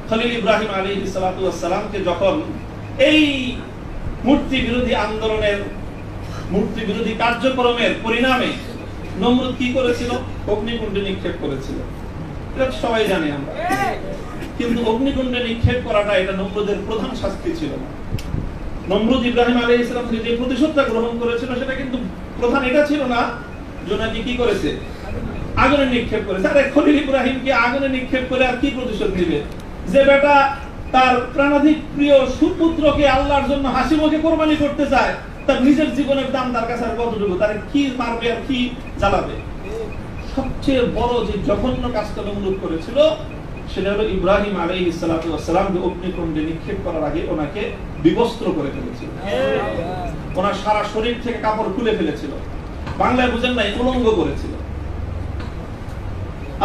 খলিল ইব্রাহিম আলাইহিস সালাতু ওয়াস সালামকে যখন এই মূর্তি বিরোধী আন্দোলনের, মূর্তি বিরোধী কার্যক্রমের পরিণামে নমরুদ কি করেছিল? অগ্নিকুণ্ডে নিক্ষেপ করেছিল। এটা সবাই জানি আমরা। কিন্তু অগ্নিকুণ্ডে নিক্ষেপ করাটা এটা নমরুদের প্রধান শাস্তি ছিল না। নমরুদ ইব্রাহিম আলাইহিস সালাম থেকে যে প্রতিশোধটা গ্রহণ করেছিল সেটা কিন্তু প্রধান এটা ছিল না যে নাকি কি করেছে? আগুনে নিক্ষেপ করেছে। আরে খলিল ইব্রাহিমকে আগুনে নিক্ষেপ করে আর কি প্রতিশোধ দিবে? যে বেটা তার প্রাণাধিক প্রিয় সুপুত্রকে আল্লাহর জন্য হাসি মুখে কোরবানি করতে চায়, তার নিজের জীবনের দাম তার কাছে আর কতটুকু? তার কি মারবে আর কি জ্বালাবে? সবচেয়ে বড় যে জঘন্য কাজটা নমরুদ করেছিল সেটা হলো ইব্রাহিম আলাইহিস সালাতু ওয়াস সালামকে অগ্নিকুণ্ডে নিক্ষেপ করার আগে ওনাকে বিবস্ত্র করে ফেলেছিল। ওনার সারা শরীর থেকে কাপড় খুলে ফেলেছিল, বাংলায় বুঝেন নাই, উলঙ্গ করেছিল।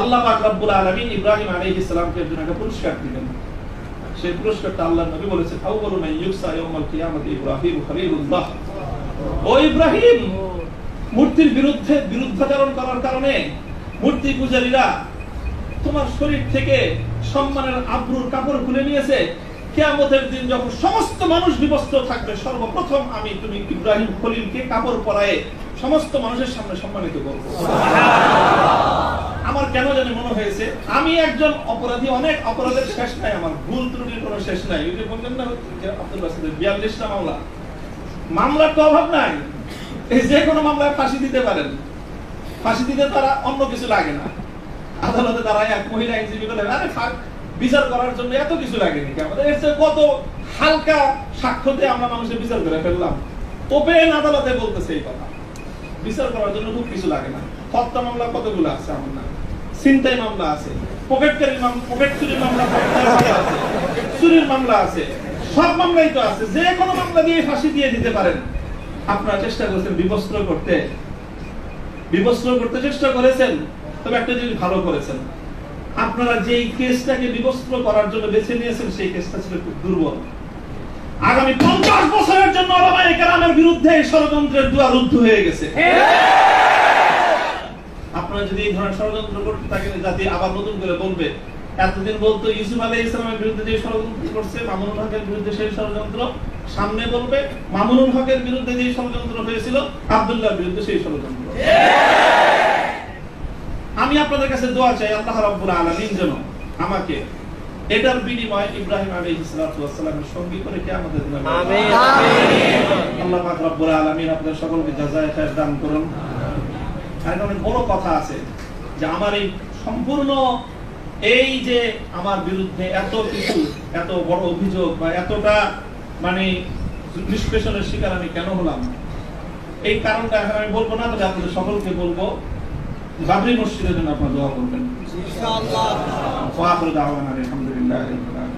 আল্লাহ পাক রব্বুল আলামিন ইব্রাহিম আলাইহিস সালামকে একজন একটা পুরস্কার দিলেন। সেই পুরস্কারটা আল্লাহর নবী বলেছেন, আউয়ালু মান ইউসা ইয়াউমাল কিয়ামাতি ইব্রাহিম খলিলুল্লাহ। ও ইব্রাহিম, মূর্তির বিরুদ্ধে বিরুদ্ধাচরণ করার কারণে মূর্তি পূজারীরা তোমার শরীর থেকে সম্মানের আবরুর কাপড় খুলে নিয়েছে। কিয়ামতের দিন যখন সমস্ত মানুষ বিবস্ত্র থাকবে, সর্বপ্রথম আমি তুমি ইব্রাহিম খলিলকে কাপড় পরায়ে সমস্ত মানুষের সামনে সম্মানিত করব। আমার কেন জানি মনে হয়েছে আমি একজন অপরাধী, অনেক অপরাধের শেষ নাই, আমার ভুল ত্রুটির কোনো শেষ নাই। ওই যে বললেন না আব্দুল বাসিদের 42টা মামলা, মামলার তো অভাব নাই। এই যে কোনো মামলায় ফাঁসি দিতে পারেন, ফাঁসি দিতে তারা অন্য কিছু লাগে না। আদালতে দাঁড়ায় এক মহিলা আইনজীবী বলে, আরে বিচার করার জন্য এত কিছু লাগেনি, আমাদের এর চেয়ে কত হালকা সাক্ষ্যতে আমরা মানুষের বিচার করে ফেললাম। ওপেন আদালতে বলতেছে এই কথা, বিচার করার জন্য খুব কিছু লাগে না। হত্যা মামলা কতগুলো আছে আমার না, ছিনতাই মামলা আছে, পকেট চুরির মামলা আছে, চুরির মামলা আছে, সব মামলাই তো আছে। যে কোনো মামলা দিয়ে ফাঁসি দিয়ে দিতে পারেন। আপনারা চেষ্টা করেছেন বিবস্ত্র করতে চেষ্টা করেছেন, তবে একটা জিনিস ভালো করেছেন, আপনারা যেই কেসটাকে বিবস্ত্র করার জন্য বেছে নিয়েছেন সেই কেসটা ছিল খুব দুর্বল। আগামী 50 বছরের জন্য ওলামায়ে কেরামের বিরুদ্ধে এই ষড়যন্ত্রের দুয়ার রুদ্ধ হয়ে গেছে। আপনারা যদি এই ধরনের ষড়যন্ত্র করতে থাকেন, জাতি আবার নতুন করে বলবে, এতদিন বলতো ইউসুফ আলাইহিস সালামের বিরুদ্ধে যে ষড়যন্ত্র করছে, মামুনুল হকের বিরুদ্ধে সেই ষড়যন্ত্র, সামনে বলবে মামুনুল হকের বিরুদ্ধে যে ষড়যন্ত্র হয়েছিল, আব্দুল্লাহর বিরুদ্ধে সেই ষড়যন্ত্র। আমি আপনাদের কাছে দোয়া চাই, আল্লাহ রাব্বুল আলামিন যেন আমাকে এটার বিনিময়ে ইব্রাহিম আলাইহিস সালাতু ওয়াস সালামের সঙ্গী করে কিয়ামতের দিনে আমিন আমিন। আল্লাহ পাক রব্বুল আলামিন আপনাদের সকলকে জাযায়ে খায়র দান করুন। আর অনেক বড় কথা আছে যে আমার এই সম্পূর্ণ এই যে আমার বিরুদ্ধে এত কিছু, এত বড় অভিযোগ বা এতটা মানে নিষ্পেষণের শিকার আমি কেন হলাম, এই কারণটা এখন আমি বলবো না, তবে আপনাদের সকলকে বলবো বাবরি মসজিদের জন্য আপনারা দোয়া করবেন ইনশাআল্লাহ। ওয়া আখিরু দাওয়ানা আলহামদুলিল্লাহি রাব্বিল আলামিন।